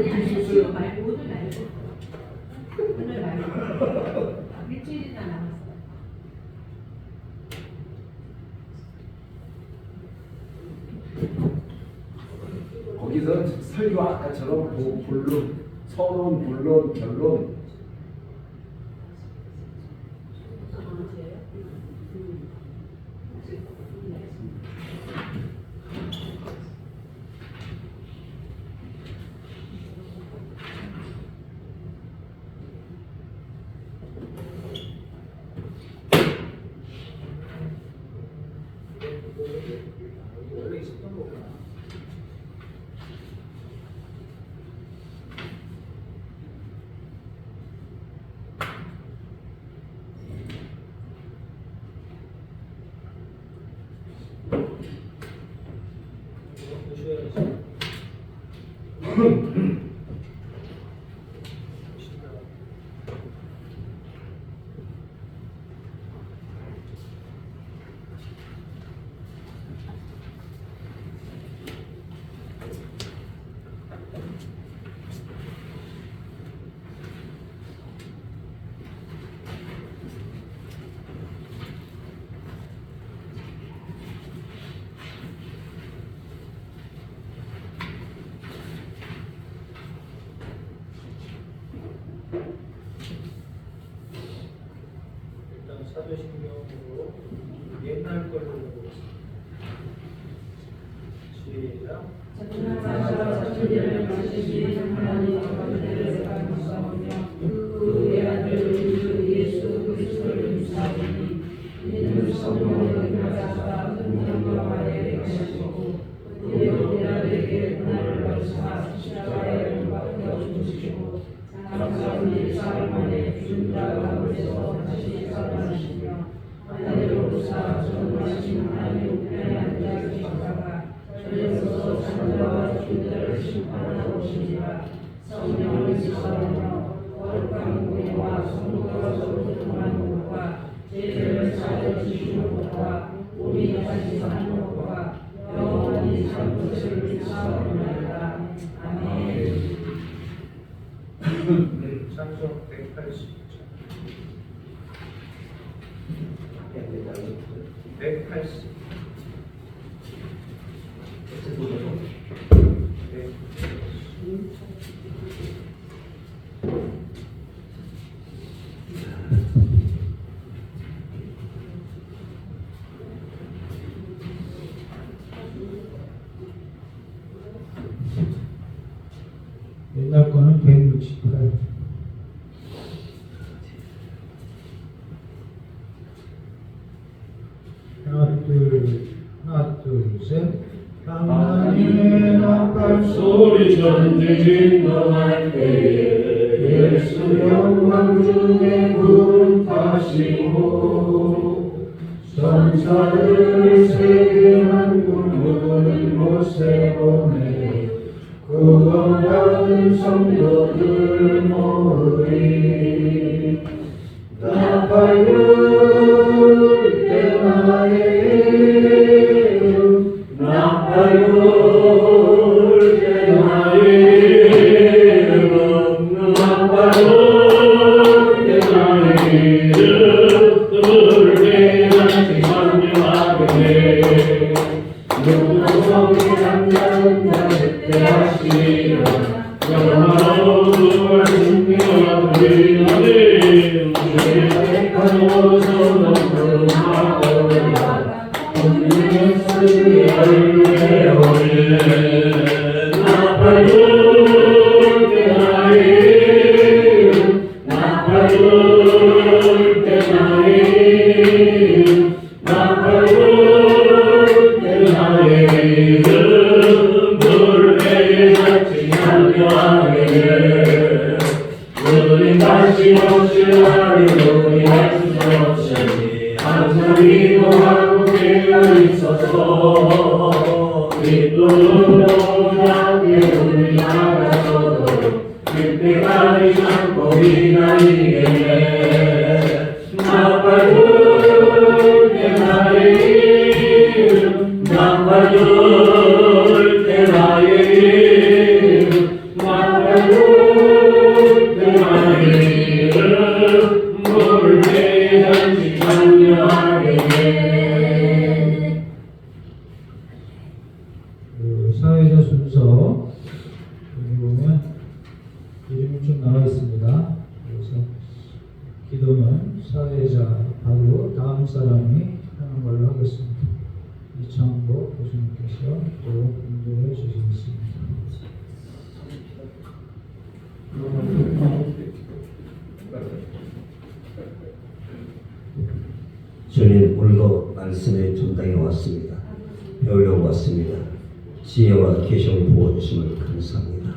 지금 말고 오늘 말고 오늘 말고 일주일이나 남았어. 거기서 설교 아까처럼 본론, 서론, 본론, 결론 일단 사도신경으로 옛날 걸로 보겠습니다. 시작. 그의 아들 예수 그리스도를 유사하니 이는 성령으로 나타나 은혜와 아래에 계시고 그의 아들에게 은혜를 받으사 십자가에 못 박혀 죽으시고 장사한 사흘 만에 죽은 자 가운데서 다시 살아나시며 하늘로부터 전능하신 하나님 우편에 앉아 계시다가 저리로서 산자와 죽은 심판하러 오시니라. 성령을 지사하며 거룩한 공예와 성도가 서로 통하는 것과 죄를 사하여 주시는 것과 우리 다시 사는 것과 영원히 산 것을 믿사옵나이다. 아멘. 찬송 180장. 180. 옛날 거는 168. 하나, 둘, 셋. 하나님의 나팔 소리 전지 진동할 때에 예수 영광 중에 구름 타시고 천사들 세계 한국문을 못세 보내 구원받은 성도들 모으리. 나팔 불 때 나의 나팔 불 때 나의 나팔 불 때 나의 불 때 다시 찬양하겠네. 누구성이 남자는 그때 하시리라. 영화로 그걸 승리하리. 아멘. 주의 택하고서 넘어가오리라. 오늘은 주의 얼굴에 올래. 나팔 불 때 나의 나팔 불 때 나의 나팔 불 때 나의 불에 같이 찬양하네. 우리 다시 없으하리. 우리 할 수 없으니 항상 기도하고 깨어있어서 기도로 나게 우리 나가서도 그때까지 참고 기다리겠네. 나팔 불 때 나의 이름 나팔 불 때 나의 이름 나팔 물대잔치 참여하게 그 사회자 순서 여기 보면 이름이 좀 나와 있습니다. 그래서 기도는 사회자 바로 다음 사람이 하는 걸로 하겠습니다. 이창복 교수님께서 또 인도해 주시겠습니다. 주님, 오늘도 말씀에 전당에 왔습니다. 배우려고 왔습니다. 지혜와 계시를 부어주심을 감사합니다.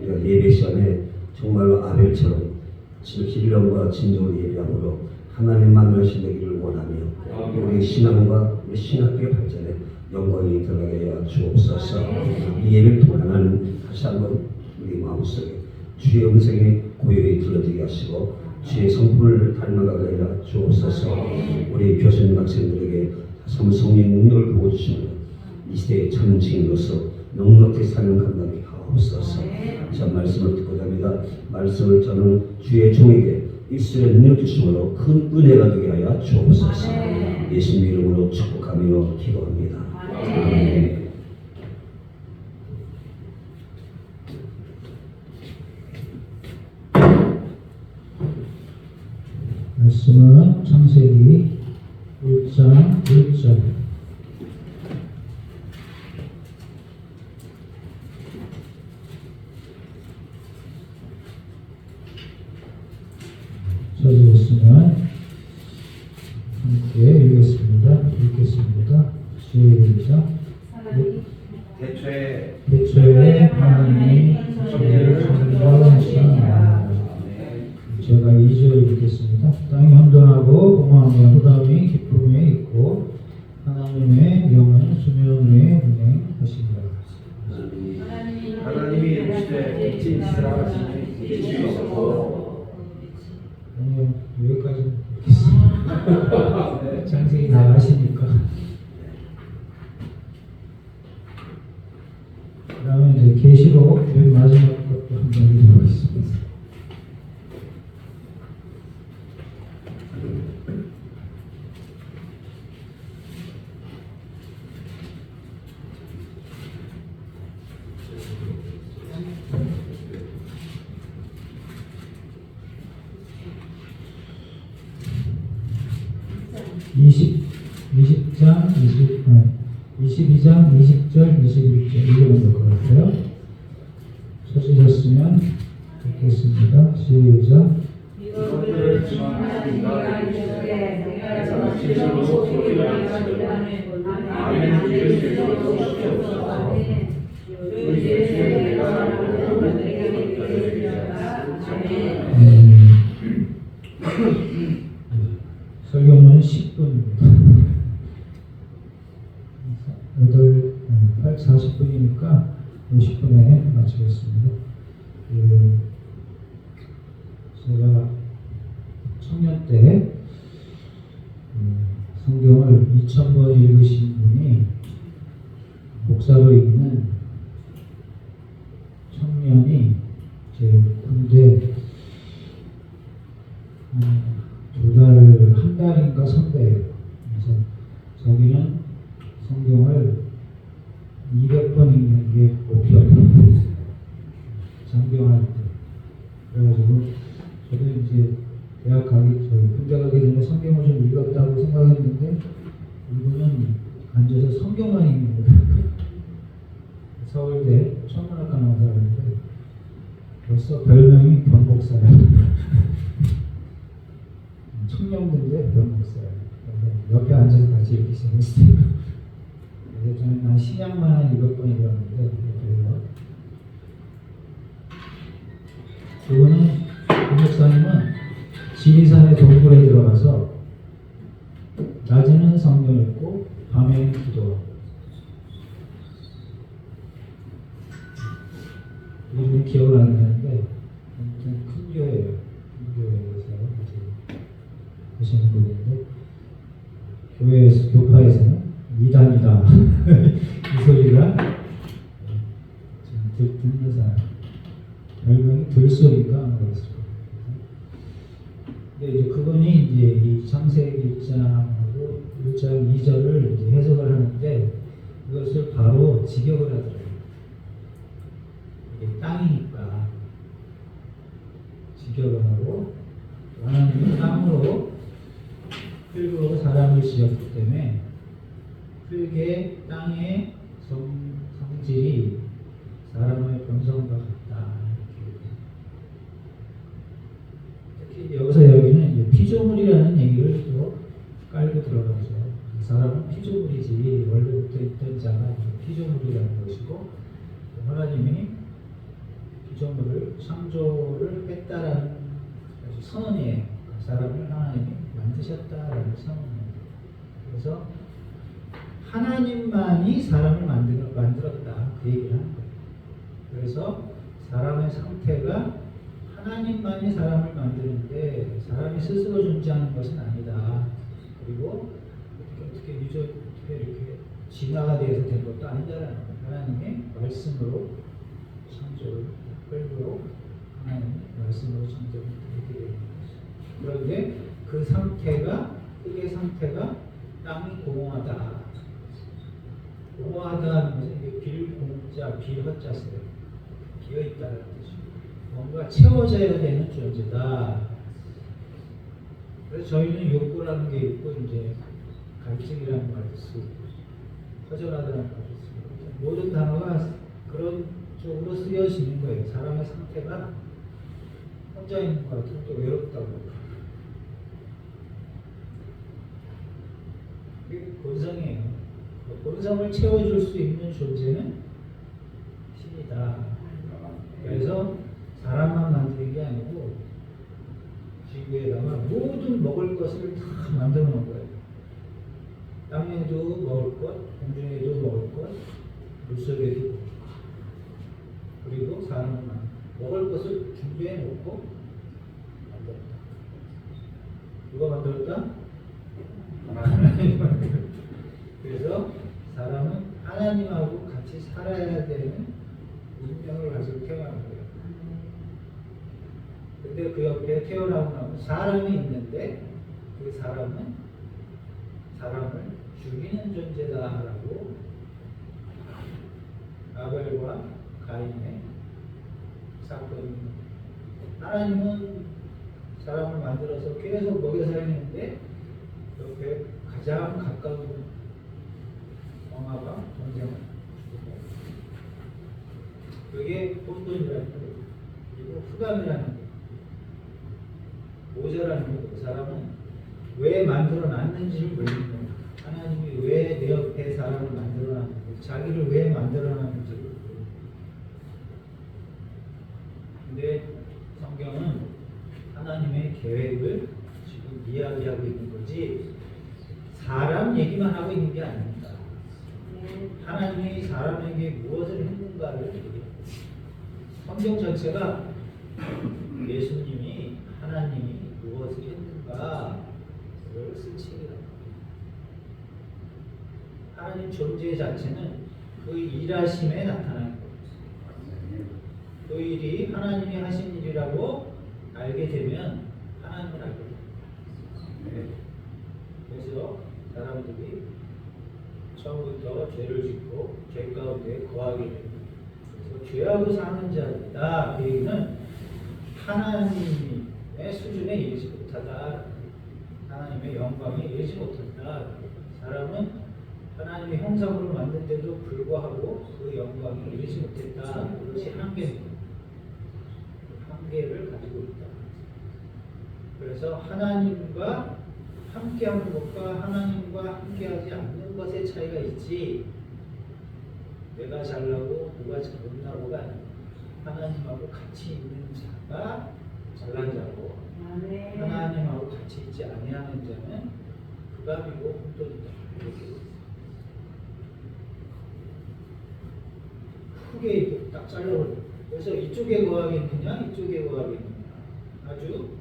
우리가 예배 시간에 정말로 아벨처럼 신령과 진정으로 예배함으로 하나님 만나신 되기를 원하며 우리 신앙과 우리 신학교의 발전에 영광이 들어가게 하여 주옵소서. 이 예배를 통하는 다시 한번 우리 마음속에 주의 음성이 고요히 들려지게 하시고 주의 성품을 닮아가게 하여 주옵소서. 우리 교수님 학생들에게 성령의 능력을 부어주시며 이 시대의 참 증인으로서 넉넉히 사는 감당이 하옵소서. 자, 말씀을 듣고자 합니다. 말씀을 저는 주의 종에게 일술의 능력 주심으로 큰 은혜가 되게 하여 주옵소서. 예수님 이름으로 축복하며 기도합니다. 아멘. 말씀은 창세기 1장 1절. 찾으셨으면 함께 읽겠습니다. 시작. 대초에 하나님이 천지를 창조하셨습니다. 제가 2절 읽겠습니다. 땅이 혼돈하고 공허하며 후담이 기쁨에 있고 하나님의 영은 수면 위에 운행하신다. 하나님이 이르시되 빛이 있으라 빛이 있었고. 아니요, 여기까지 읽겠습니다. 장생이 다 하시니까. 그러면 이제 계시록 맨 마지막 것도 한번 읽어보겠습니다. (22장 20절 21절) 읽으면 될 것 같아요. 찾으셨으면 읽겠습니다. 시작. 이것을 증언하신 이가 이르되 내가 진실로 소리를 아멘 주의 주옵소서. 주의 내가 설교는 10분입니다. 40분이니까 50분에 마치겠습니다. 제가 청년 때 성경을 2000번 읽으신 분이 목사로 있는 청년이 제 군대 한 달인가 선배예요. 그래서 저기는 성경을 200번 읽는 게 목표예요. 장병할 때. 그래가지고 저도 이제 대학 군대 가기 전에 성경을 좀 읽었다고 생각했는데 이분은 앉아서 성경만 읽는 거예요. 서울대 천문학과 나온 사람인데 벌써 별명이 변목사예요. 청년군대 변목사예요. 옆에 앉아서 같이 읽기 시작했어요. 그래서 저는 한 신약만 한 200번 읽었는데 그분은 그 목사님은 지리산의 동굴에 들어가서 낮에는 성경 읽고 밤에는 기도하고 이름은 기억을 안 나는데 아무튼 큰 교회예요. 큰 교회에서 하시는 분인데 교회에서 교파에서는 이단이다 이 소리가 듣는 사람 별명이 들소리가 하는 거였어요. 근데 이제 그분이 이제 이 창세기 1장하고 1장 2절을 이제 해석을 하는데 이것을 바로 직역을 하더라고요. 이게 땅이니까 직역을 하고 하나님은 땅으로 흙으로 사람을 지었기 때문에 흙의 땅의 성질이 사람의 본성과 같다. 특히 여기서 여기는 피조물이라는 얘기를 또 깔고 들어가서 사람은 피조물이지 원래부터 있던 자가 피조물이라는 것이고 하나님이 피조물을 창조를 했다라는 선언이에요. 사람을 하나님이 만드셨다라는 선언이에요. 그래서 하나님만이 사람을 만들었다 그 얘기를 하는 거예요. 그래서 사람의 상태가 하나님만이 사람을 만드는데 사람이 스스로 존재하는 것은 아니다. 그리고 어떻게 이렇게 진화가 돼서 된 것도 아니다라는 거예요. 하나님의 말씀으로 창조를 끌고 하나님의 말씀으로 창조를 이렇게 되는 거죠. 그런데 그 상태가 흙의 상태가 땅이 공허하다. 공허하다는 것은 빌공자 빌허자 써요. 비어 있다는 뜻이고 뭔가 채워져야 되는 존재다. 그래서 저희는 욕구라는 게 있고 이제 갈증이라는 말을 쓰고 허전하다는 말을 쓰고 모든 단어가 그런 쪽으로 쓰여지는 거예요. 사람의 상태가 혼자 있는 것 같은 또 외롭다고. 이게 본성이에요. 본성을 채워줄 수 있는 존재는 신이다. 그래서 사람만 만드는 게 아니고 지구에다가 모든 먹을 것을 다 만들어 놓은 거예요. 땅에도 먹을 것, 공중에도 먹을 것, 물속에도 먹을 것. 그리고 사람은 먹을 것을 준비해 놓고 만들었다. 누가 만들었다? 하나님이 만들었다. 그래서 사람은 하나님하고 같이 살아야 되는 운명을 가지고 태어난 거예요. 근데 그 옆에 태어나고 나면 사람이 있는데 그 사람은 사람을 죽이는 존재다라고 아벨과 가인의 사건입니다. 하나님은 사람을 만들어서 계속 먹여 살리는데 옆에 가장 가까운 엄마가 동생을 죽이고 그게 혼돈이라는 거예요. 그리고 흑암이라는 거예요. 모자라는 거예요. 그 사람은 왜 만들어 놨는지를 모르는 거예요. 하나님이 왜 내 옆에 사람을 만들어 놨는지 자기를 왜 만들어 놨는지를 모르는 거예요. 근데 성경은 하나님의 계획을 지금 이야기하고 있는 거지 사람 얘기만 하고 있는 게 아닙니다. 하나님이 사람에게 무엇을 했는가를 얘기해요. 성경 전체가 예수님이 하나님이 무엇을 했는가를 쓴 책이라고. 하나님 존재 자체는 그 일하심에 나타나는 거예요. 그 일이 하나님이 하신 일이라고 알게 되면 하나님을 알게 돼요. 그래서 사람들이 처음부터 죄를 짓고 죄 가운데 거하게 됩니다. 그래서 죄하고 사는 자이다. 그 얘기는 하나님의 수준에 이르지 못하다. 하나님의 영광에 이르지 못한다. 사람은 하나님의 형상으로 만든데도 불구하고 그 영광에 이르지 못했다. 그것이 한계입니다. 한계를 가지고 있다. 그래서 하나님과 함께하는 것과 하나님과 함께하지 않는 것의 차이가 있지 내가 잘나고 누가 못나고가 아니고 하나님하고 같이 있는 자가 잘난 자고 하나님하고 같이 있지 아니하는 자는 흑암이고 혼돈이다. 이렇게 크게 딱 잘라버려요. 그래서 이쪽에 거하겠느냐 이쪽에 거하겠느냐 아주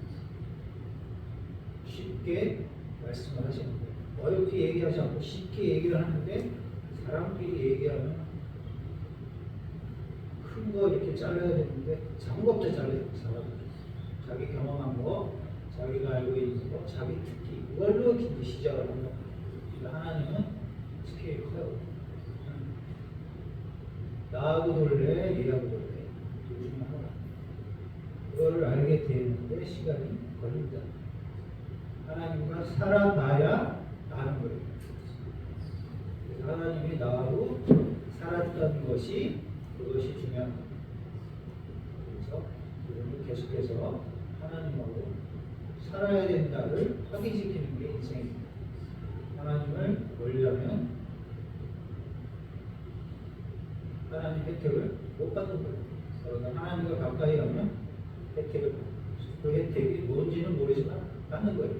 쉽게 말씀을 하시는 거예요. 어렵게 얘기하지 않고 쉽게 얘기를 하는데 사람들이 얘기하면 큰 거 이렇게 잘라야 되는데 작은 것부터 잘라야 돼요. 사람들이 자기 경험한 거 자기가 알고 있는 거, 자기 특기, 그걸로 이제 시작을 하는 거예요. 그러니까 하나님은 스케일이 커요. 나하고 돌래, 얘하고 돌래. 둘 중에 하나. 그거를 알게 되는데 시간이 걸립니다. 하나님과 살아봐야 아는 거예요. 그래서 하나님이 나하고 살았던 것이 그것이 중요한 거예요. 그래서 우리는 계속해서 하나님하고 살아야 된다를 확인시키는 게 인생입니다. 하나님을 멀리하면 하나님 혜택을 못 받는 거예요. 그러나 하나님과 가까이 가면 혜택을 받는 거예요. 그 혜택이 뭔지는 모르지만 받는 거예요.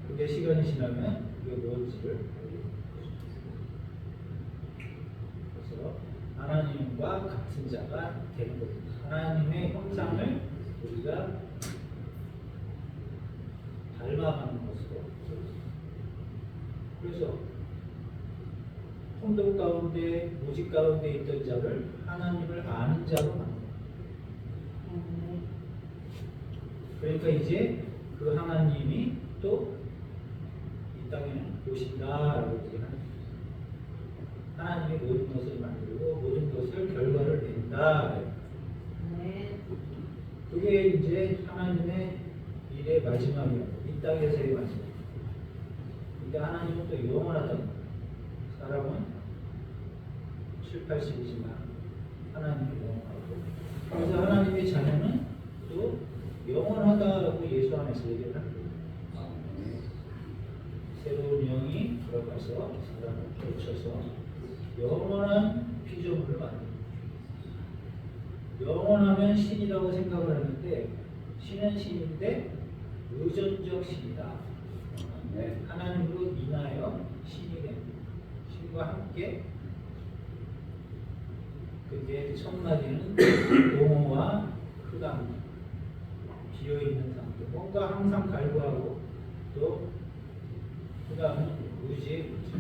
근데 시간이 지나면 그게 뭔지를 알게 됩니다. 그래서 하나님과 같은 자가 되는 겁니다. 하나님의 형상을 우리가 닮아가는 것으로. 그래서 혼돈 가운데, 무직 가운데 있던 자를 하나님을 아는 자로 만듭니다. 그러니까 이제 그 하나님이 또 이 땅에 오신다라고 얘기하는 거예요. 하나님이 모든 것을 만들고 모든 것을 결과를 낸다. 그게 이제 하나님의 일의 마지막이에요. 이 땅에서의 마지막. 근데 하나님은 또 영원하다는 거예요. 사람은 7, 80이지만 하나님이 영원하고, 그래서 하나님의 자녀는 또 영원하다라고 예수 안에서 얘기를 합니다. 새로운 영이 들어가서 사람을 펼쳐서 영원한 피조물을 만듭니다. 영원하면 신이라고 생각을 하는데 신은 신인데 의존적 신이다. 하나님으로 인하여 신이 됩니다. 신과 함께. 근데 첫마디는 공허와 흑암, 비어있는 상태. 뭔가 항상 갈구하고 또 흑암은 무지의 무지.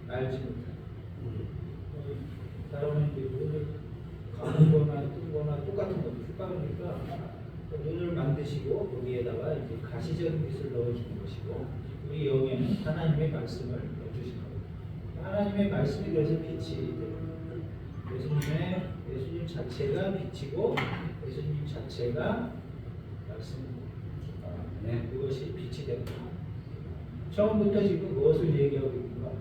알지 못하는. 사람은 이제 눈을 감거나 뜨거나 똑같은 거죠. 흑암이니까 눈을 만드시고 거기에다가 이제 가시적인 빛을 넣어주는 것이고, 우리 영에는 하나님의 말씀을 넣어주시는 거예요. 하나님의 말씀이 그래서 빛이 돼요. 예수님 자체가 빛이고 예수님 자체가 말씀입니다. 그것이 빛이 됩니다. 처음부터 지금 무엇을 얘기하고 있는가?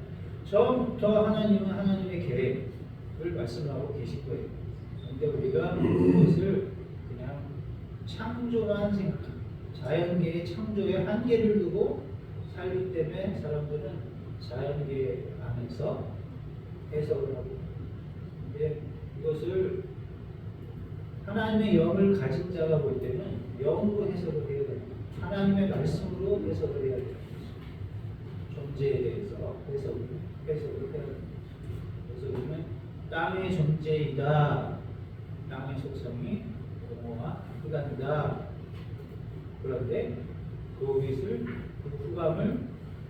처음부터 하나님은 하나님의 계획을 말씀하고 계실 거예요. 그런데 우리가 그것을 그냥 창조만 생각합니다. 자연계의 창조에 한계를 두고 살기 때문에 사람들은 자연계 안에서 해석을 하고, 근데 이것을 하나님의 영을 가진 자가 볼 때는 영으로 해석을 해야 됩니다. 하나님의 말씀으로 해석을 해야 됩니다. 존재에 대해서 해석을 해야 됩니다. 그래서 우리는 땅의 존재이다. 땅의 속성이 공허와 흑암이다. 그런데 거기를 그 흑암을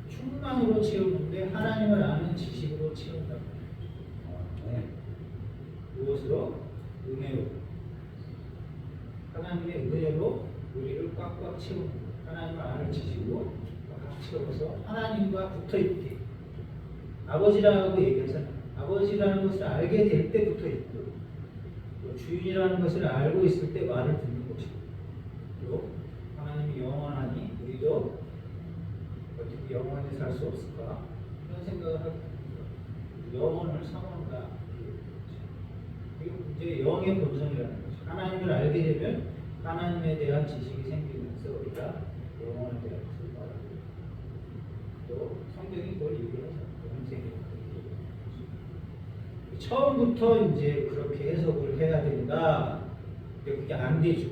충만으로 채우는데 하나님을 아는 지식으로 채운다. 무엇으로? 은혜로. 하나님의 은혜로 우리를 꽉꽉 채우는 거예요. 하나님을 아는 지식으로 꽉꽉 채워서 하나님과 붙어있게. 아버지라고 얘기하잖아요. 아버지라는 것을 알게 될 때 붙어있고, 또 주인이라는 것을 알고 있을 때 말을 듣는 것이고, 또 하나님이 영원하니 우리도 어떻게 영원히 살 수 없을까? 이런 생각을 하고, 영혼을 사모한다. 이제 영의 본성이라는 거죠. 하나님을 알게 되면 하나님에 대한 지식이 생기면서 우리가 영혼에 대한 것을 말하고, 또 성경이 그걸 얘기하죠. 영생이라고. 처음부터 이제 그렇게 해석을 해야 된다. 근데 그게 안 되죠.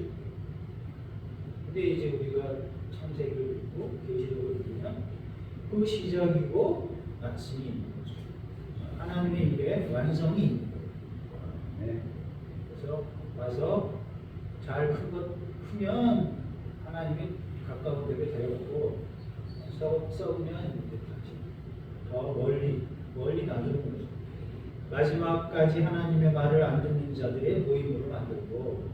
근데 이제 우리가 창세기를 읽고 계시록을 읽으면 그 시작이고 마침이 있는 거죠. 하나님의 일에 완성이 있는 거예요. 그래서 와서 잘 크면 하나님이 가까운 데를 데려가고, 썩으면 이제 다시 더 멀리 놔두는 거죠. 마지막까지 하나님의 말을 안 듣는 자들의 모임으로 만들고,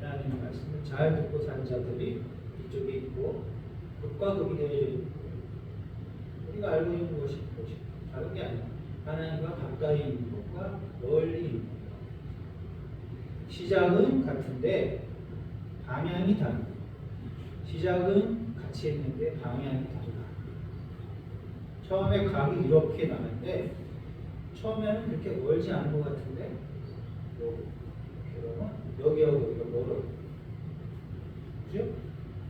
하나님의 말씀을 잘 듣고 사는 자들이 이쪽에 있고 극과 극이 되어져 있는 거예요. 우리가 알고 있는 것이 다른 게 아니야. 하나님과 가까이 있는 것과 멀리 있는 것. 시작은 같은데 방향이 다르다. 시작은 같이 했는데 방향이 다르다. 처음에 각이 이렇게 나는데 처음에는 그렇게 멀지 않은 것 같은데 그러면 여기하고 여기가 멀어요. 그죠?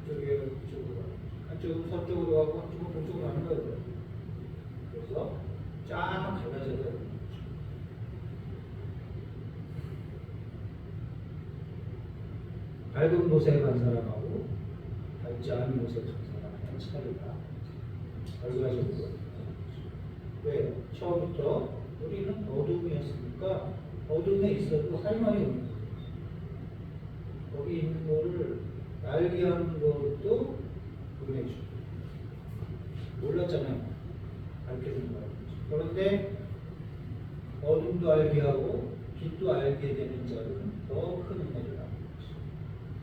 이쪽으로 한쪽은 서쪽으로 가고 한쪽은 동쪽으로 가는 거예요. 그래서 쫙 갈라져서 밝은 곳에 간 사람하고 밝지 않은 곳에 간 사람의 차이가 결과적으로 왜? 처음부터 우리는 어둠이었으니까 어둠에 있어도 할 말이 없는 거예요. 거기 있는 거를 알게 하는 것도 은혜죠. 몰랐잖아요. 밝혀준 거예요. 그런데 어둠도 알게 하고 빛도 알게 되는 자는 더 큰 은혜를 하는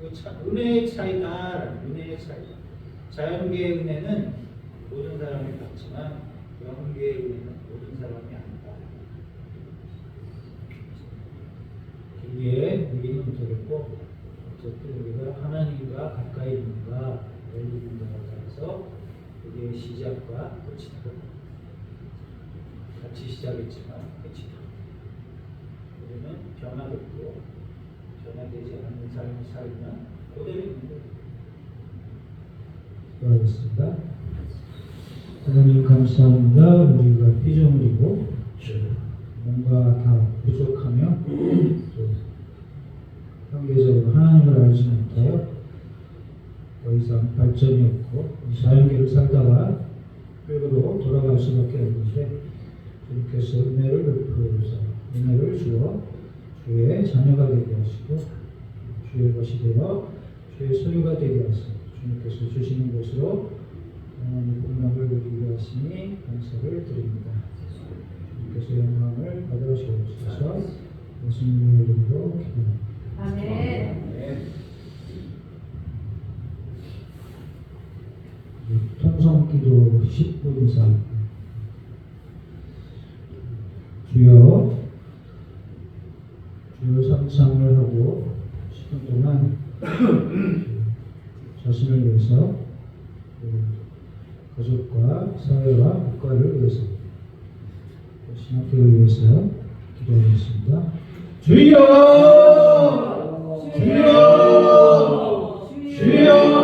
거죠. 은혜의 차이다. 은혜의 차이다. 자연계의 은혜는 모든 사람이 받지만 영계의 은혜는 모든 사람이 아니다. 길게 우리는 못하겠고 어쨌든 우리가 하나님과 가까이 있는가 멀리 있는가에 따라서 우리의 시작과 끝이 다릅니다. 같이 시작했지만 끝이 다릅니다. 우리는 변화됐고 변화되지 않는 삶을 살면 그대로 있는 거예요. 수고하셨습니다. 하나님 감사합니다. 우리가 피조물이고 뭔가 다 부족하며 또 현계적으로 하나님을 알지 못하여 더 이상 발전이 없고 자연계를 살다가 흙으로 돌아갈 수밖에 없는데 주님께서 은혜를 베풀어서 은혜를 주어 주의 자녀가 되게 하시고 주의 것이 되어 주의 소유가 되게 하시고 주님께서 주시는 것으로 영원히 복락을 누리게 하시니 감사를 드립니다. 주님께서 영광을 받아주옵소서. 예수님의 이름으로 기도합니다. 아멘. 통성기도 10분 인사. 주여 상상을 하고 10분 동안 자신을 위해서 가족과 사회와 국가를 위해서 신학교를 위해서 기도하겠습니다. 주여! 주여! 주여!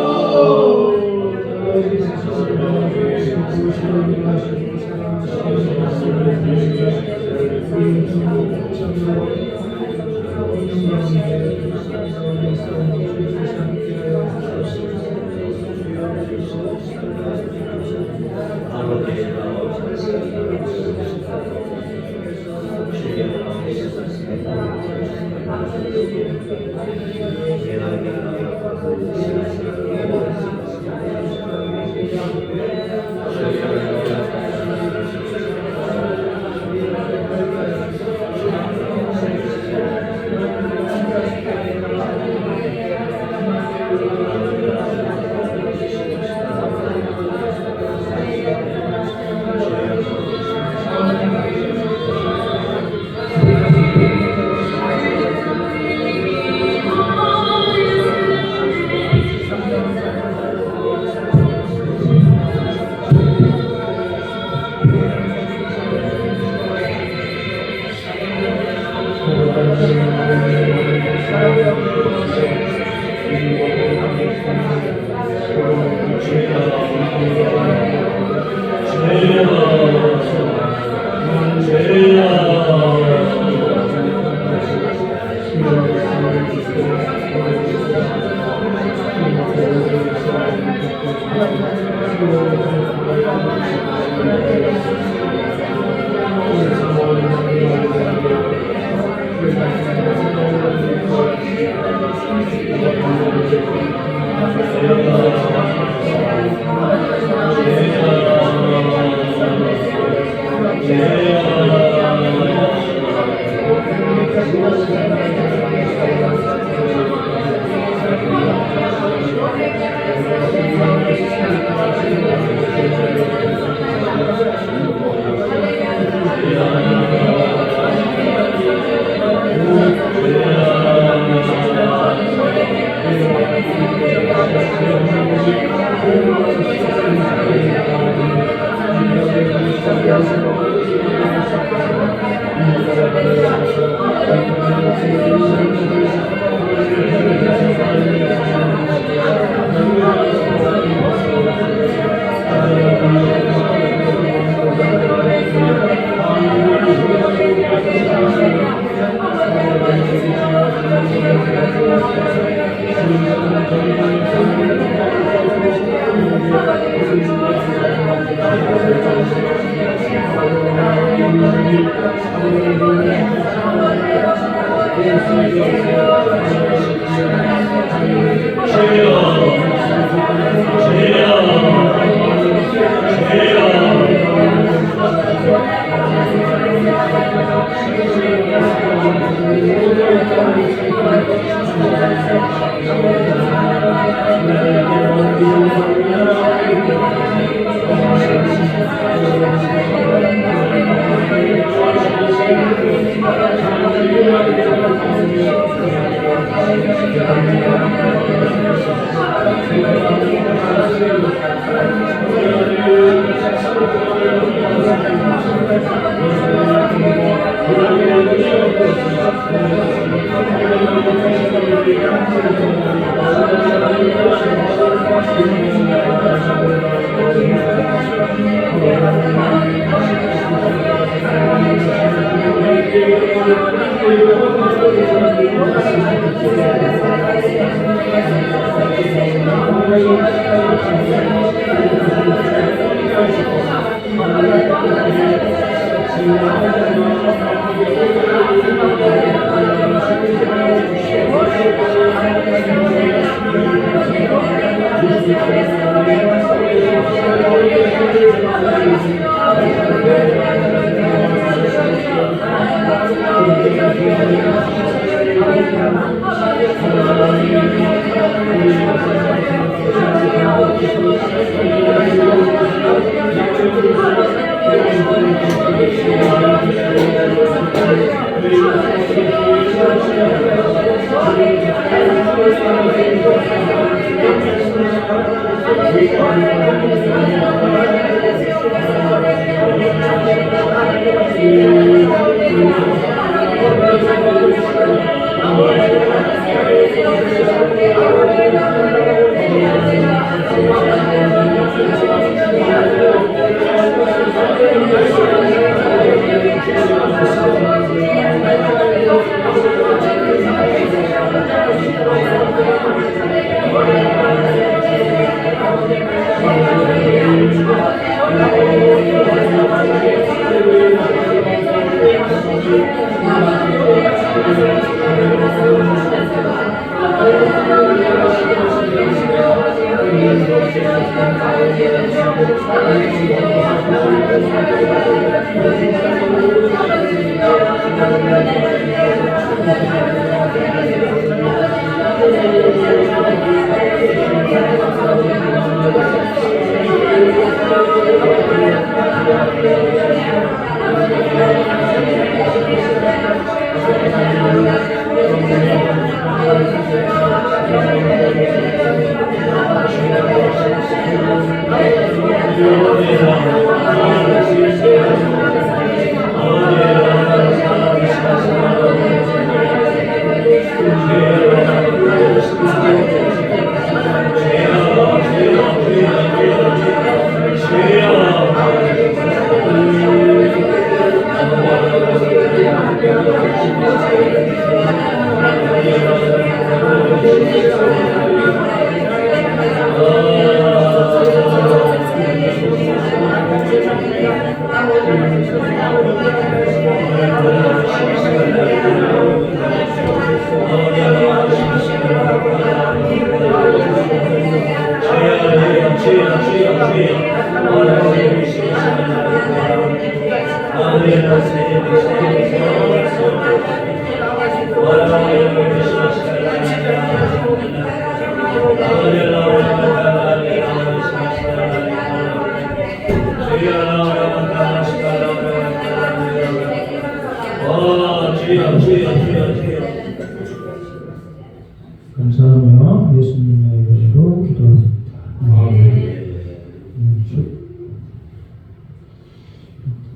감사하며 예수님의 이름으로 기도합니다.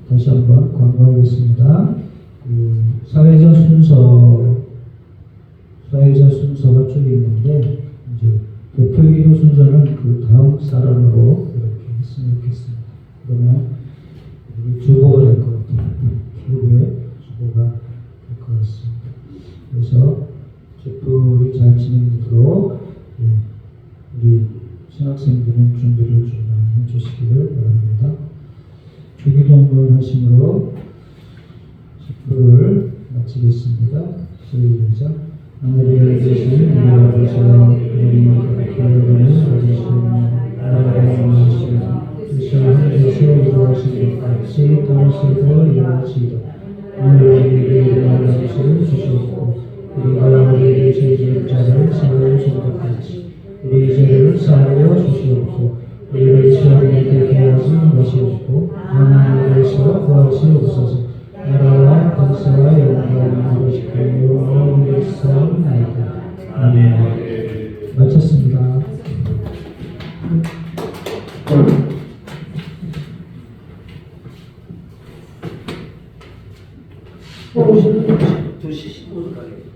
다시 한번 광고하겠습니다. 사회자 순서가 쭉 있는데 이제 대표기도 순서는 그 다음 사람으로 이렇게 했으면 좋겠습니다. 그러면 주보가 될 것 같아요. 기후의 주보가 될 것 같습니다. 그래서 제풀이 잘 진행되도록 우리 신학생들은 준비를 좀 많이 해주시기를 바랍니다. 주기도 한번 하심으로 제풀을 마치겠습니다. 시작. 하늘에 계신 우리 아버지여, 우리 교회를 와주시며 나라가 임하시며 뜻이 하늘에서 이루어진 것 같이 땅에서도 이루어지이다. 오늘 우리에게 일어날 것을 주시옵고 우리가 우리의 죄진 자를 사하여 준 것 같이 우리 죄를 사하여 주시옵고 우리를 시험에 들게 하지 마시옵고 하나님께서 구하시옵소서. 나라와 권세와 영광이 아버지께 영원히 있사옵나이다. 아멘. 마쳤습니다. 두시 15분 가겠습니다.